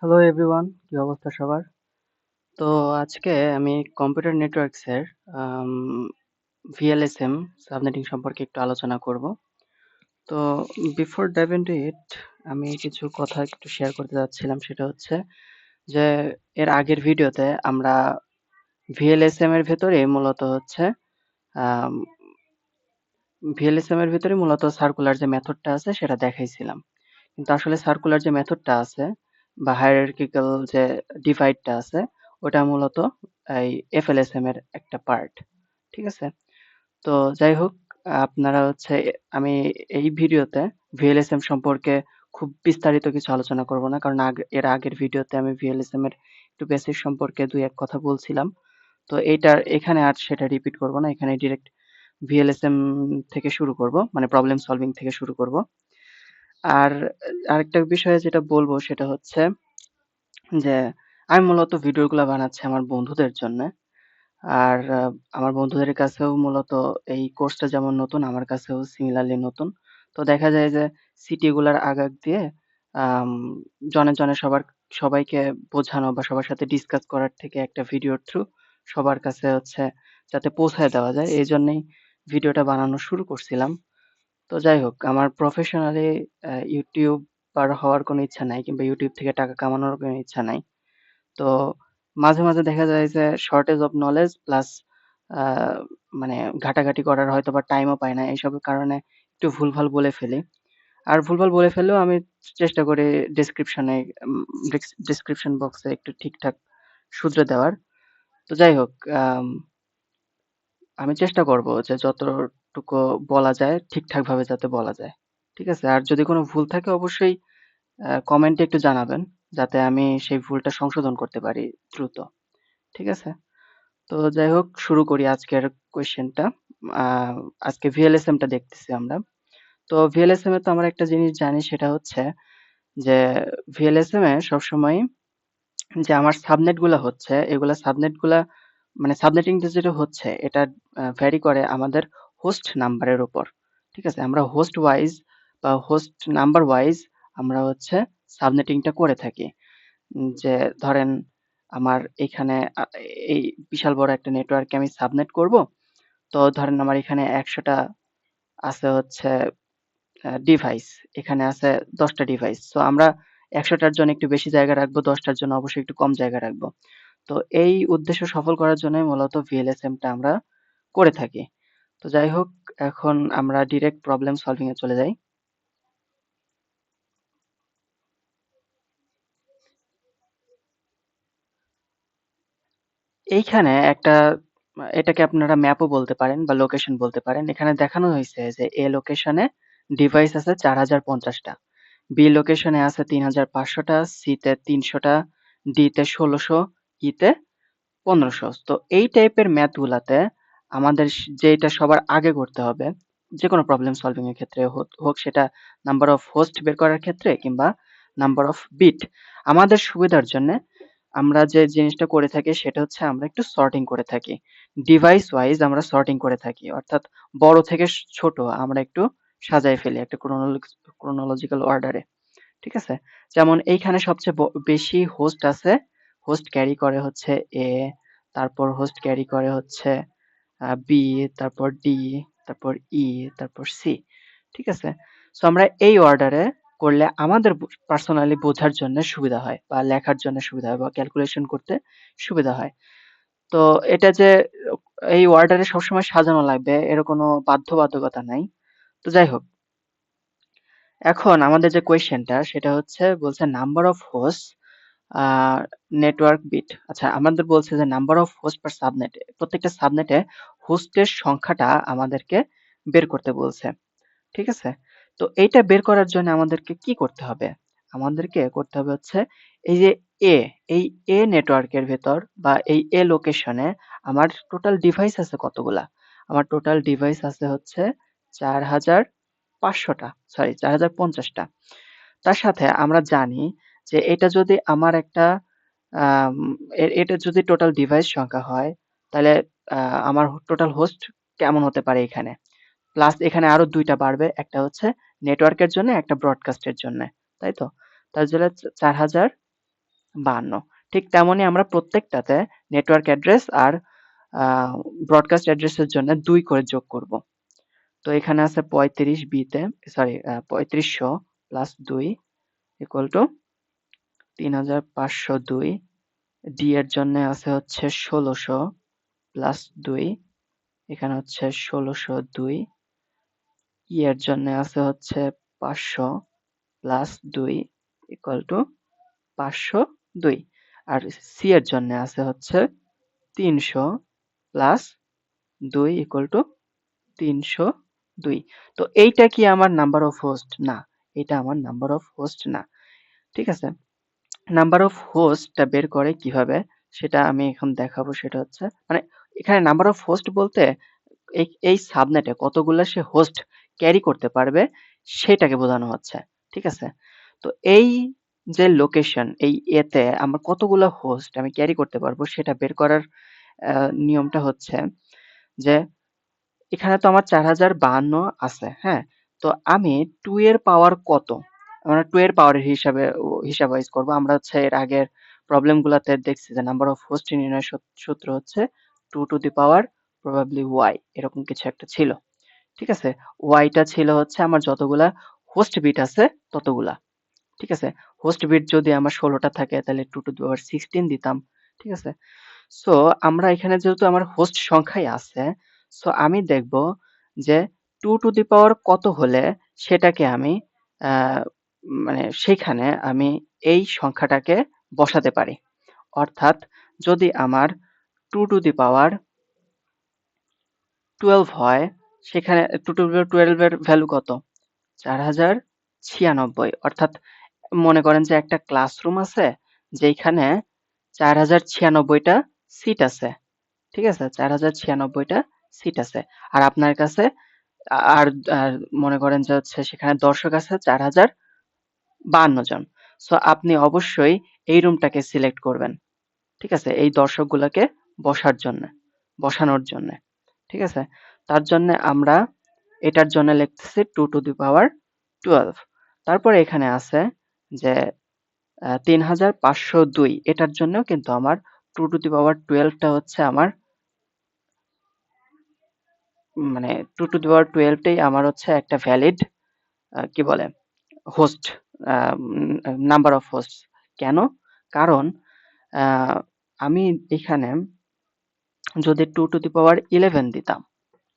Hello everyone, কি অবস্থা সবার? তো আজকে আমি কম্পিউটার নেটওয়ার্কসের আম VLSM সাবনেটিং সম্পর্কে একটু আলোচনা করব। তো বিফোর ডাইভ ইনটু ইট আমি কিছু কথা একটু শেয়ার করতে যাচ্ছিলাম, সেটা হচ্ছে যে এর আগের ভিডিওতে আমরা VLSM এর ভেতরে মূলত হচ্ছে আম VLSM এর ভেতরে মূলত সার্কুলার যে মেথডটা আছে সেটা দেখাইছিলাম। কিন্তু আসলে সার্কুলার যে মেথডটা আছে বা হায়ারার্কিক্যাল যে ডিভাইডটা আছে ওটা মূলত এই FLSM এর একটা পার্ট। ঠিক আছে? তো যাই হোক, আপনারা হচ্ছে আমি এই ভিডিওতে VLSM সম্পর্কে খুব বিস্তারিত কিছু আলোচনা করব না। কারণ এর আগের ভিডিওতে আমি VLSM এর একটু বেসিক সম্পর্কে ২-১ কথা বলছিলাম। তো এখানে আর সেটা রিপিট করব না। এখানে ডিরেক্ট VLSM থেকে শুরু করব। মানে প্রবলেম সলভিং থেকে শুরু করব। আর আরেকটা বিষয়ে যেটা বলব সেটা হচ্ছে যে আমি মূলত ভিডিওগুলা বানাচ্ছি আমার বন্ধুদের জন্যে। আর আমার বন্ধুদের কাছেও মূলত এই কোর্সটা যেমন নতুন, আমার কাছেও সিমিলারলি নতুন। তো দেখা যায় যে সিটি গুলার আগাগ দিয়ে আম জনে সবাইকে বোঝানো বা সবার সাথে ডিসকাস করার থেকে একটা ভিডিওর থ্রু সবার কাছে হচ্ছে যাতে পৌঁছায় দেওয়া যায়, এজন্যই ভিডিওটা বানানো শুরু করছিলাম। তো যাই হোক, আমার প্রফেশনালি ইউটিউবার হওয়ার কোনো ইচ্ছা নাই কিংবা ইউটিউব থেকে টাকা কামানোর কোনো ইচ্ছা নাই। তো মাঝে মাঝে দেখা যায় যে শর্টেজ অফ নলেজ প্লাস আ মানে ঘাটাঘাটি করার হয়তোবা টাইমও পাই না। এইসবের কারণে একটু ভুলভাল বলে ফেলি। আর ভুলভাল বলে ফেললেও আমি চেষ্টা করি ডেসক্রিপশনে উম ডেসক্রিপশন বক্সে একটু ঠিকঠাক শুধরে দেওয়ার। তো যাই হোক, আম আমি চেষ্টা করব যে যতটুকু বলা যায় ঠিকঠাকভাবে যাতে বলা যায়। ঠিক আছে? আর যদি কোনো ভুল থাকে অবশ্যই কমেন্টে একটু জানাবেন, যাতে আমি সেই ভুলটা সংশোধন করতে পারি দ্রুত। ঠিক আছে? তো যাই হোক, শুরু করি আজকের কোয়েশ্চেনটা। আ আজকে VLSM টা দেখতেছি আমরা। তো VLSM এ তো আমরা একটা জিনিস জানি, সেটা হচ্ছে যে VLSM এ সবসময় যে আমার সাবনেট গুলা হচ্ছে, এগুলা সাবনেট গুলা মানে সাবনেটিং টা যেটা হচ্ছে এটা ভ্যারি করে আমাদের হোস্ট নাম্বারের উপর। ঠিক আছে? আমরা হোস্ট ওয়াইজ বা হোস্ট নাম্বার ওয়াইজ আমরা হচ্ছে সাবনেটিং টা করে থাকি। যে ধরেন আমার এখানে এই বিশাল বড় একটা নেটওয়ার্কে আমি সাবনেট করব। তো ধরেন আমার এখানে ১০০ টা আছে হচ্ছে ডিভাইস। এখানে আছে ১০ টা ডিভাইস। সো আমরা ১০০ টার জন্য একটু বেশি জায়গা রাখবো, ১০ টার জন্য অবশ্যই একটু কম জায়গা রাখবো। তো এই উদ্দেশ্য সফল করার জন্যই মূলত VLSM টা আমরা করে থাকি। তো যাই হোক, এখন আমরা ডিরেক্ট প্রবলেম সলভিং এ চলে যাই। এইখানে একটা এটাকে আপনারা ম্যাপও বলতে পারেন বা লোকেশন বলতে পারেন। এখানে দেখানো হইছে যে A লোকেশনে ডিভাইস আছে ৪০৫০ টা। B লোকেশনে আছে ৩৫০০ টা, C তে ৩০০ টা, D তে ১৬০০, E তে ১৫০০। তো এই টাইপের ম্যাথ গুলাতে আমাদের যেটা সবার আগে করতে হবে, যেকোনো প্রবলেম সলভিং এর ক্ষেত্রে হোক সেটা নাম্বার অফ হোস্ট বের করার ক্ষেত্রে কিংবা নাম্বার অফ বিট। আমাদের সুবিধার জন্যে আমরা যে জিনিসটা করে থাকি সেটা হচ্ছে আমরা একটু সর্টিং করে থাকি। ডিভাইস ওয়াইজ আমরা সর্টিং করে থাকি। অর্থাৎ বড় থেকে ছোট আমরা একটু সাজায় ফেলি একটা ক্রোনোলজিক্যাল অর্ডারে। ঠিক আছে? যেমন এইখানে সবচেয়ে বেশি হোস্ট আছে। হোস্ট ক্যারি করে হচ্ছে A, তারপর হোস্ট ক্যারি করে হচ্ছে B, তারপর D, তারপর E, তারপর C। ঠিক আছে? সো আমরা এই অর্ডারে করলে আমাদের পার্সোনালি বোঝার জন্য সুবিধা হয় বা লেখার জন্য সুবিধা হয় বা ক্যালকুলেশন করতে সুবিধা হয়। তো এটা যে এই অর্ডারে সবসময় সাজানো লাগবে এর কোনো বাধ্যবাধকতা নাই। তো যাই হোক, এখন আমাদের যে কোয়েশ্চেনটা সেটা হচ্ছে বলছে number of host a network bit. আচ্ছা, আমাদের বলছে যে number of host per subnet. প্রত্যেকটা সাবনেটে হোস্টের সংখ্যাটা আমাদেরকে বের করতে বলছে। ঠিক আছে? তো এইটা বের করার জন্য আমাদেরকে কি করতে হবে? আমাদেরকে করতে হবে হচ্ছে এই যে A, এই A নেটওয়ার্কের ভেতর বা এই A লোকেশনে আমার টোটাল ডিভাইস আছে কতগুলা? আমার টোটাল ডিভাইস আছে হচ্ছে ৪৫০০ টা, সরি ৪০৫০ টা। তার সাথে আমরা জানি যে এটা যদি আমার একটা আম এটা যদি টোটাল ডিভাইস সংখ্যা হয়, তাহলে আ আমার টোটাল হোস্ট কেমন হতে পারে এখানে? প্লাস এখানে আরো ২ টা বাড়বে। একটা হচ্ছে নেটওয়ার্কের জন্য, একটা ব্রডকাস্টের জন্যে। তাই তো? তার জন্য ৪০০০ 52। ঠিক তেমনি আমরা প্রত্যেকটাতে নেটওয়ার্ক অ্যাড্রেস আর ব্রডকাস্ট অ্যাড্রেসের জন্য 2 করে যোগ করব। তো এখানে আছে 35 বিতে, sorry 3500 plus 2 equal two 3502। D এর জন্য আছে হচ্ছে 1600 প্লাস 2, এখানে হচ্ছে 1602। ই এর জন্য আছে হচ্ছে 500 প্লাস 2 ইকুয়াল টু 502। আর সি এর জন্য আছে হচ্ছে 300 প্লাস 2 ইকুয়াল টু 302। তো এইটা কি আমার নাম্বার অফ হোস্ট? না, এটা আমার নাম্বার অফ হোস্ট না। ঠিক আছে, নাম্বার অফ হোস্টটা বের করে কিভাবে সেটা আমি এখন দেখাবো। সেটা হচ্ছে মানে এখানে নাম্বার অফ হোস্ট বলতে এই সাবনেটে কতগুলা সে হোস্ট ক্যারি করতে পারবে সেটাকে বোঝানো হচ্ছে। ঠিক আছে, তো এই যে লোকেশন, এই এতে আমার কতগুলো হোস্ট আমি ক্যারি করতে পারবো সেটা বের করার নিয়মটা হচ্ছে যে এখানে তো আমার 4052 আছে, হ্যাঁ? তো আমি 2 এর পাওয়ার কত? আমরা 2 এর পাওয়ারের হিসাব ওয়াইজ করবো। আমরা হচ্ছে এর আগের প্রবলেম গুলাতে দেখছি যে নাম্বার অফ হোস্ট নির্ণয়ের সূত্র হচ্ছে 2 to the power probably Y, এরকম কিছু একটা ছিল। ঠিক আছে, ওয়াইটা ছিল হচ্ছে আমার যতগুলা হোস্ট বিট আছে ততগুলা। ঠিক আছে, হোস্ট বিট যদি আমার 16টা থাকে তাহলে 2 টু দি পাওয়ার 16 দিতাম। ঠিক আছে, সো আমরা এখানে যেহেতু আমার হোস্ট সংখ্যাই আছে, সো আমি দেখব যে 2 টু দি পাওয়ার কত হলে সেটাকে আমি আহ, মানে সেখানে আমি এই সংখ্যাটাকে বসাতে পারি। অর্থাৎ যদি আমার 2 টু দি পাওয়ার 12 হয়, সেখানে 2 টু দি পাওয়ার 12 এর ভ্যালু কত? 4096। অর্থাৎ মনে করেন যে একটা ক্লাসরুম আছে যেখানে 4096টা সিট আছে। ঠিক আছে, 4096টা সিট আছে। আর আপনার কাছে আর আর মনে করেন যে হচ্ছে সেখানে দর্শক আছে 4052 জন। সো আপনি অবশ্যই এই রুমটাকে সিলেক্ট করবেন। ঠিক আছে, এই দর্শকগুলোকে বসানোর জন্য। ঠিক আছে, তার জন্য আমরা এটার জন্য লিখতেছি 2 টু দি পাওয়ার 12। তারপরে এখানে আছে যে 3502, এটার জন্য কিন্তু আমার 2 টু দি পাওয়ার 12টা হচ্ছে আমার মানে 2 টু দি পাওয়ার 12টাই আমার হচ্ছে একটা ভ্যালিড কি বলে হোস্ট, নাম্বার অফ হোস্ট। কেন? কারণ আহ, আমি এখানে যদি 2 টু দি পাওয়ার 11 দিতাম,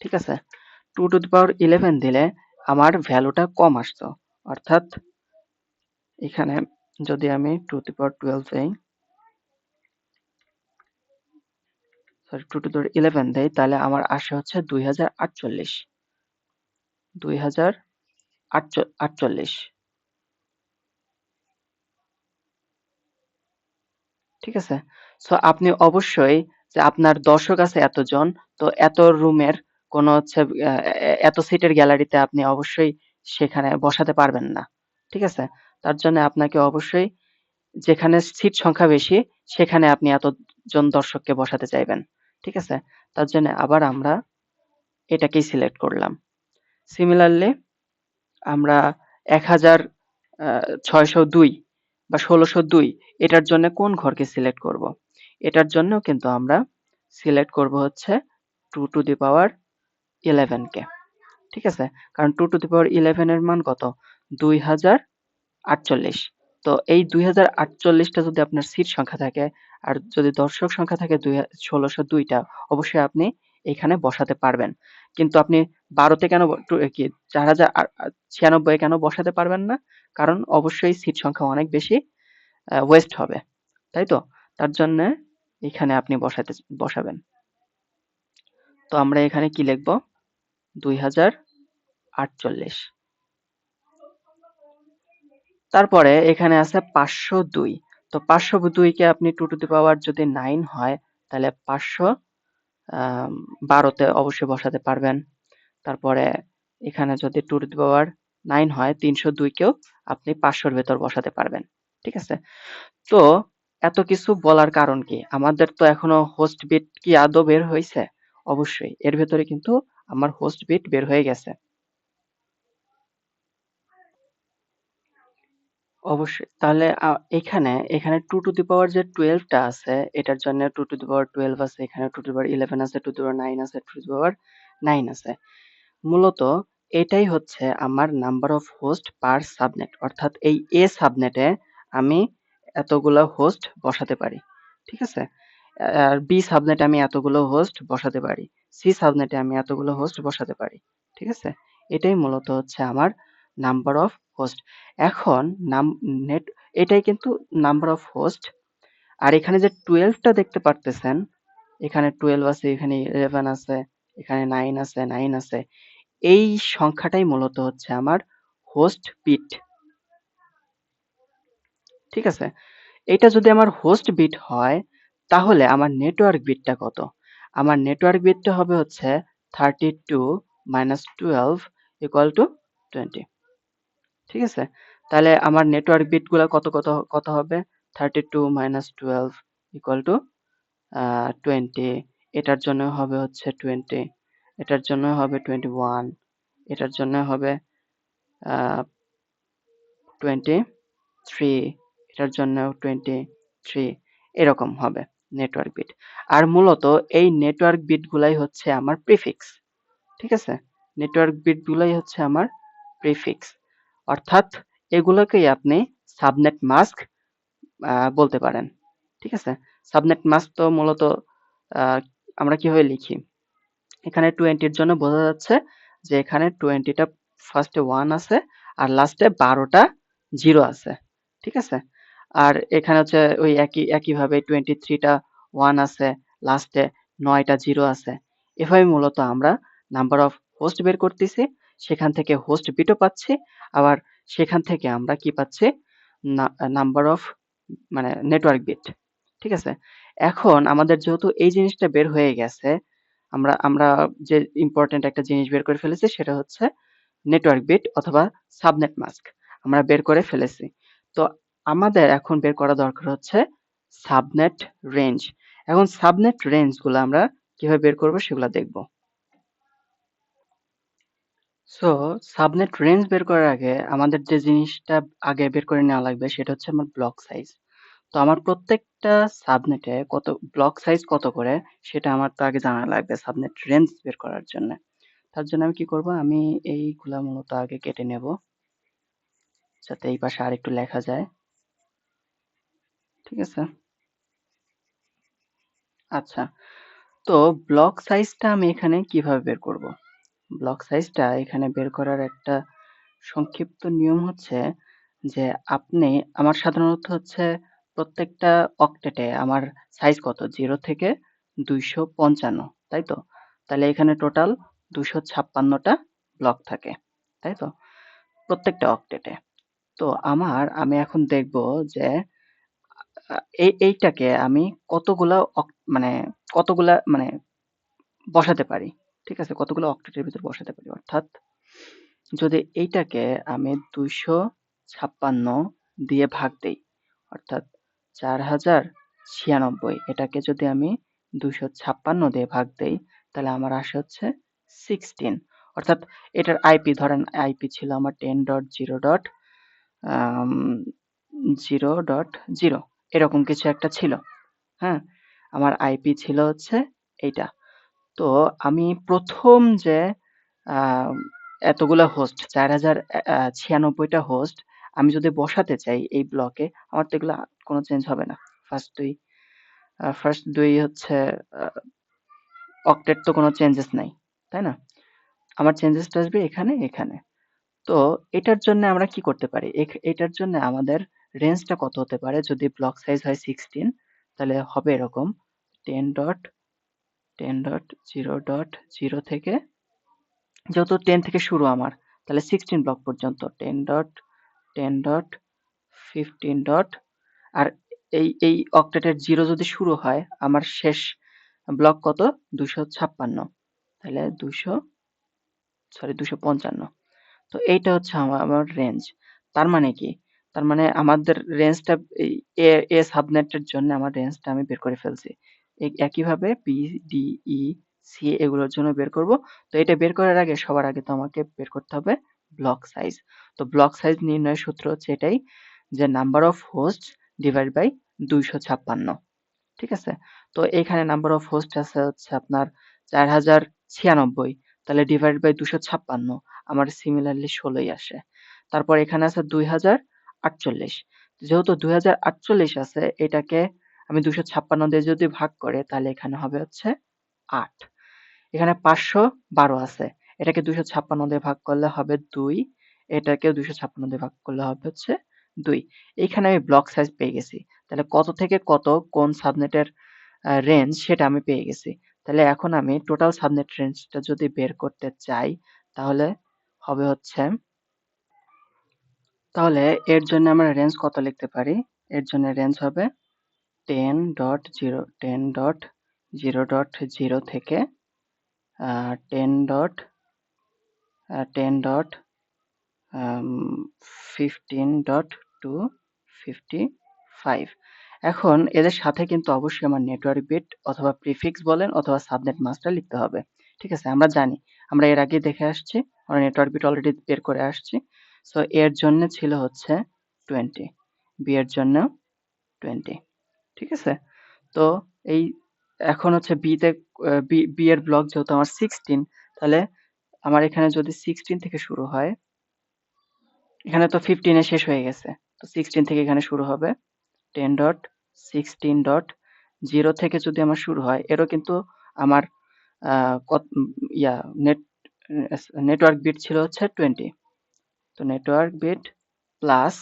ঠিক আছে, 2 টু দি পাওয়ার 11 দিলে আমার ভ্যালুটা কম আসতো। অর্থাৎ এখানে যদি আমি 2 টু দি পাওয়ার 12 দেই, সরি 2 টু দি পাওয়ার 11 দেই, তাহলে আমার আসে হচ্ছে 2048। 2048। ঠিক আছে, সো আপনি অবশ্যই যে আপনার দর্শক আছে এতজন, তো এত রুমের কোন হচ্ছে এত সিটের গ্যালারিতে আপনি অবশ্যই সেখানে বসাতে পারবেন না। ঠিক আছে, তার জন্য আপনাকে অবশ্যই যেখানে সিট সংখ্যা বেশি সেখানে আপনি এতজন দর্শককে বসাতে চাইবেন। ঠিক আছে, তার জন্য আবার আমরা এটাকেই সিলেক্ট করলাম। সিমিলারলি আমরা 1602 বা 1602 এটার জন্য কোন ঘরকে সিলেক্ট করব? এটার জন্য কিন্তু আমরা সিলেক্ট করব হচ্ছে 2 টু দি পাওয়ার 11 কে। ঠিক আছে, কারণ 2 টু দি পাওয়ার 11 এর মান কত? 2048। তো এই 2048টা যদি আপনার সিট সংখ্যা থাকে আর যদি দর্শক সংখ্যা থাকে 1602টা, অবশ্যই আপনি এখানে বসাতে পারবেন। কিন্তু আপনি 12তে কেন 4096 কেন বসাতে পারবেন না? কারণ অবশ্যই সিট সংখ্যা অনেক বেশি ওয়েস্ট হবে, তাই তো? তার জন্য এখানে আপনি বসাবেন। তো আমরা এখানে কি লিখব? 2048। তারপরে এখানে আছে 502। তো 502 কে আপনি 2 টু দি পাওয়ার যদি 9 হয় তাহলে 512তে অবশ্যই বসাতে পারবেন। তারপরে এখানে যদি 2 টু দি পাওয়ার 9 হয় 302 কেও আপনি 500 এর ভেতর বসাতে পারবেন। ঠিক আছে, তো এত কিছু বলার কারণ কি? আমাদের তো এখনো হোস্ট বিট কি আদৌ বের হয়েছে? অবশ্যই এর ভেতরে কিন্তু আমার হোস্ট বিট বের হয়ে গেছে। অবশ্যই। তাহলে এখানে 2 টু দি পাওয়ার যে 12 টা আছে, এটার জন্য 2 টু দি পাওয়ার 12 আছে, এখানে 2 টু দি পাওয়ার 11 আছে, 2 টু দি পাওয়ার 9 আছে, 2 টু দি পাওয়ার 9 আছে। মূলত এটাই হচ্ছে আমার number of host per subnet, অর্থাৎ এই এ সাবনেটে আমি এতগুলো হোস্ট বসাতে পারি, ঠিক আছে? আর বি সাবনেটে আমি এতগুলো হোস্ট বসাতে পারি, সি সাবনেটে আমি এতগুলো হোস্ট বসাতে পারি, ঠিক আছে? এটাই মূলত হচ্ছে আমার নাম্বার অফ হোস্ট। এখন নাম নেট এটাই কিন্তু নাম্বার অফ হোস্ট। আর এখানে যে 12 টা দেখতে পারতেছেন, এখানে 12 আছে, এখানে 11 আছে, এখানে 9 আছে, 9 আছে, এই সংখ্যাটাই মূলত হচ্ছে আমার হোস্ট বিট, ঠিক আছে? এটা যদি আমার হোস্ট বিট হয়, তাহলে আমার নেটওয়ার্ক বিটটা কত? আমার নেটওয়ার্ক বিটটা হবে হচ্ছে 32 মাইনাস 12 ইকুয়াল টু 20, ঠিক আছে? তাহলে আমার নেটওয়ার্ক বিট গুলা কত হবে? 32 মাইনাস 12 ইকুয়াল টু 20। এটার জন্য হবে হচ্ছে 20, এটার জন্য হবে 21, এটার জন্য হবে 23, এটার জন্য 23, এরকম হবে নেটওয়ার্ক বিট। আর মূলত এই নেটওয়ার্ক বিট গুলাই হচ্ছে আমার প্রিফিক্স, ঠিক আছে? নেটওয়ার্ক বিট গুলাই হচ্ছে আমার প্রিফিক্স, অর্থাৎ এগুলোকেই আপনি সাবনেট মাস্ক বলতে পারেন, ঠিক আছে? সাবনেট মাস্ক তো মূলত আহ, আমরা কিভাবে লিখি? এখানে 20 এর জন্য বোঝা যাচ্ছে যে এখানে 20টা ফার্স্টে 1 আছে আর লাস্টে 12টা 0 আছে, ঠিক আছে? আর এখানে হচ্ছে ওই একইভাবে 23টা 1 আছে, লাস্টে 9টা 0 আছে। এভাবে মূলত আমরা নাম্বার অফ হোস্ট বের করতেছি, সেখান থেকে হোস্ট বিটও পাচ্ছি, আবার সেখান থেকে আমরা কি পাচ্ছি? নাম্বার অফ মানে নেটওয়ার্ক বিট, ঠিক আছে? এখন আমাদের যেহেতু এই জিনিসটা বের হয়ে গেছে, আমরা আমরা যে ইম্পর্টেন্ট একটা জিনিস বের করে ফেলেছি, সেটা হচ্ছে নেটওয়ার্ক বিট অথবা সাবনেট মাস্ক আমরা বের করে ফেলেছি। তো আমাদের এখন বের করা দরকার হচ্ছে সাবনেট রেঞ্জ। এখন সাবনেট রেঞ্জ গুলো আমরা কিভাবে বের করবো সেগুলো দেখবো। সো সাবনেট রেঞ্জ বের করার আগে আমাদের যে জিনিসটা আগে বের করে নেওয়া লাগবে সেটা হচ্ছে আমার ব্লক সাইজ। তো আমার প্রত্যেকটা সাবনেটে কত ব্লক সাইজ কত করে, সেটা আমার তো আগে জানা লাগবে সাবনেট রেঞ্জ বের করার জন্য। তার জন্য আমি কি করব, আমি এইগুলা মূলত আগে কেটে নেব, যাতে এই পাশে আরেকটু লেখা যায়, ঠিক আছে? আচ্ছা, তো ব্লক সাইজটা আমি এখানে কিভাবে বের করব? ব্লক সাইজটা এখানে বের করার একটা সংক্ষিপ্ত নিয়ম হচ্ছে যে আপনি আমার সাধারণত হচ্ছে প্রত্যেকটা অক্টেটে আমার সাইজ কত, 0 থেকে 255, তাই তো? তাহলে এখানে টোটাল 256টা ব্লক থাকে, তাই তো? প্রত্যেকটা অক্টেটে। তো আমি এখন দেখব যে এইটাকে আমি কতগুলা মানে কতগুলা বসাতে পারি, ঠিক আছে? কতগুলো অক্টেটের ভিতর বসাতে পারি, অর্থাৎ যদি এইটাকে আমি 256 দিয়ে ভাগ দেই, অর্থাৎ 4096, এটাকে যদি আমি 256 দিয়ে ভাগ দেই, তাহলে আমার আসে হচ্ছে 16, অর্থাৎ এটার আইপি, ধরেন আইপি ছিল আমার 10.0.0.0 এরকম কিছু একটা ছিল, হ্যাঁ? আমার আইপি ছিল হচ্ছে এইটা। তো আমি প্রথম যে আহ, এতগুলা হোস্ট, 4096টা হোস্ট আমি যদি বসাতে চাই এই ব্লকে, আমার তো এগুলা কোনো চেঞ্জ হবে না। ফার্স্ট দুই হচ্ছে অক্টেট, তো কোনো চেঞ্জেস নাই, তাই না? আমার চেঞ্জেসটা আসবে এখানে এখানে। তো এটার জন্য আমরা কি করতে পারি, এটার জন্য আমাদের রেঞ্জটা কত হতে পারে? যদি ব্লক সাইজ হয় 16, তাহলে হবে এরকম 10.10.0.0 থেকে, যেহেতু 10 থেকে শুরু আমার, তাহলে 16 ব্লক পর্যন্ত 10.10.15. আর এই অক্টেটের জিরো যদি শুরু হয়, আমার শেষ ব্লক কত? 256, তাহলে 255। তো এইটা হচ্ছে আমার রেঞ্জ। তার মানে কি? তার মানে আমাদের রেঞ্জটা এই এ সাবনেটের জন্য আমার রেঞ্জটা আমি বের করে ফেলছি। একইভাবে বি, ডি, ই, সি এগুলোর জন্য বের করব। তো এটা বের করার আগে সবার আগে তো আমাকে বের করতে হবে ব্লক সাইজ। তো ব্লক সাইজ নির্ণয়ের সূত্র হচ্ছে এটাই, যে number of host divide by 256। ঠিক আছে? তো এখানে নাম্বার অফ হোস্ট আছে হচ্ছে আপনার 4096, তাহলে ডিভাইড বাই 256 আমার সিমিলারলি 16ই আসে। তারপর এখানে আছে 2048, যেহেতু 2048 আছে এটাকে আমি 256 দিয়ে যদি ভাগ করে তাহলে এখানে হবে হচ্ছে 8। এখানে 512 আছে, এটাকে 256 দিয়ে ভাগ করলে হবে 2, এটাকেও 256 দিয়ে ভাগ করলে হবে হচ্ছে 2। এইখানে আমি ব্লক সাইজ পেয়ে গেছি, তাহলে কত থেকে কত কোন সাবনেটের রেঞ্জ সেটা আমি পেয়ে গেছি। তাহলে এখন আমি টোটাল সাবনেট রেঞ্জটা যদি বের করতে চাই তাহলে হবে হচ্ছে, তাহলে এর জন্য আমরা রেঞ্জ কত লিখতে পারি? এর জন্য রেঞ্জ হবে 10.0 10.0.0 থেকে 10.15.255। এখন এদের সাথে কিন্তু অবশ্যই আমার নেটওয়ার্ক বিট অথবা প্রিফিক্স বলেন অথবা সাবনেট মাস্কটা লিখতে হবে। ঠিক আছে? আমরা জানি, আমরা এর আগে দেখে আসছি, আমরা নেটওয়ার্ক বিট অলরেডি বের করে আসছি। সো এর জন্য ছিল হচ্ছে 20, বি এর জন্য 20। ঠিক আছে? তো এই এখন হচ্ছে বিতে বি এর ব্লক যেহেতু আমার 16, তাহলে আমার এখানে যদি 16 থেকে শুরু হয়, এখানে তো 15 এ শেষ হয়ে গেছে, তো 16 থেকে এখানে শুরু হবে। 10.16.0 থেকে যদি আমার শুরু হয়, এরও কিন্তু আমার ইয়া নেট নেটওয়ার্ক বিট ছিল হচ্ছে 20। তো নেটওয়ার্ক বিট প্লাস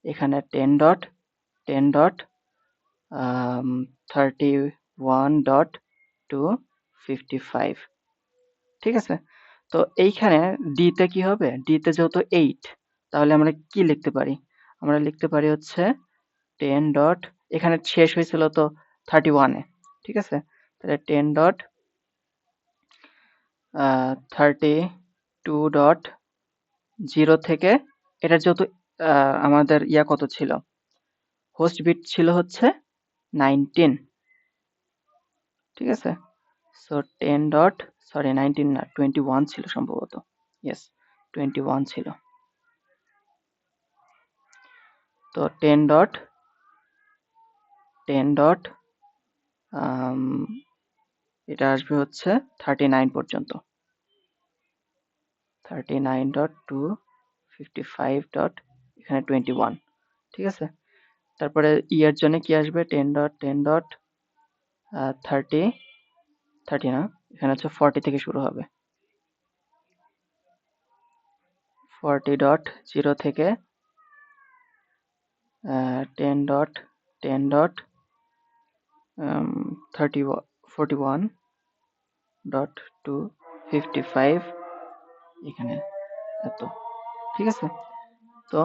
এখানে 10.31.255। ঠিক আছে? তো এইখানে ডি তে কি হবে? ডি তে যেহেতু 8, তাহলে আমরা কি লিখতে পারি? আমরা লিখতে পারি হচ্ছে 10 ডট, এখানে শেষ হয়েছিল তো 31 এ। ঠিক আছে? তাহলে 10.32.0 থেকে, এটা যেহেতু আমাদের ইয়া কত ছিল? হোস্ট বিট ছিল হচ্ছে 19। ঠিক আছে? সো 10 ডট, সরি 19 না, 21 ছিল সম্ভবত। ইয়েস, 21 ছিল। তো 10 ডট এটা আসবে হচ্ছে 39 পর্যন্ত। 39.255 ডট এখানে 21। ঠিক আছে? তারপরে ই এর জন্য কি আসবে? 10.10.30 না, এখানে হচ্ছে 40 থেকে শুরু হবে। 40.0 থেকে 10.10.41.255 এখানে এত। ঠিক আছে? তো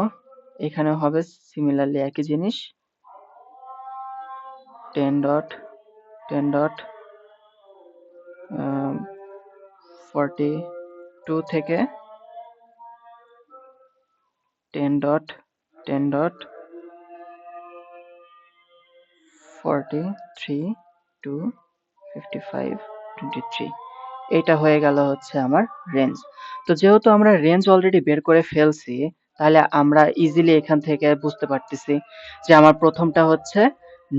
এখানে হবে সিমিলারলি একই জিনিস, 10.42 থেকে 10.10.43.255.23। এইটা হয়ে গেল হচ্ছে আমার রেঞ্জ। তো যেহেতু আমরা রেঞ্জ অলরেডি বের করে ফেলছি, তাহলে আমরা ইজিলি এখান থেকে বুঝতে পারতেছি যে আমার প্রথমটা হচ্ছে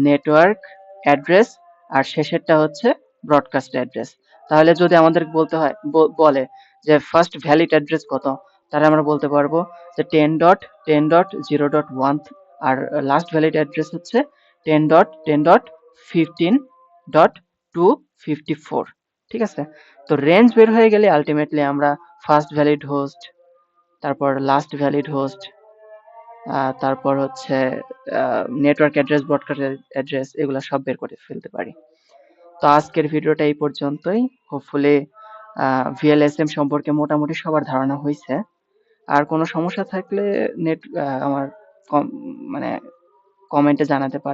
নেটওয়ার্ক অ্যাড্রেস আর শেষেরটা হচ্ছে ব্রডকাস্ট অ্যাড্রেস। তাহলে যদি আমাদের বলতে হয়, বলে যে ফার্স্ট ভ্যালিড অ্যাড্রেস কত, তাহলে আমরা বলতে পারবো যে 10.10.0.1 আর লাস্ট ভ্যালিড অ্যাড্রেস হচ্ছে 10.10.15.254। ঠিক আছে? তো রেঞ্জ বের হয়ে গেলে আলটিমেটলি আমরা ফার্স্ট ভ্যালিড হোস্ট, তারপর লাস্ট ভ্যালিড হোস্ট, তারপর হচ্ছে নেটওয়ার্ক অ্যাড্রেস, ব্রডকাস্ট অ্যাড্রেস, এগুলো সব বের করে ফেলতে পারি। তো আজকের ভিডিওটা এই পর্যন্তই। হোপফুলি ভিএলএসএম সম্পর্কে মোটামুটি সবার ধারণা হয়েছে। আর কোনো সমস্যা থাকলে আমার মানে কমেন্টে জানাতে পারেন।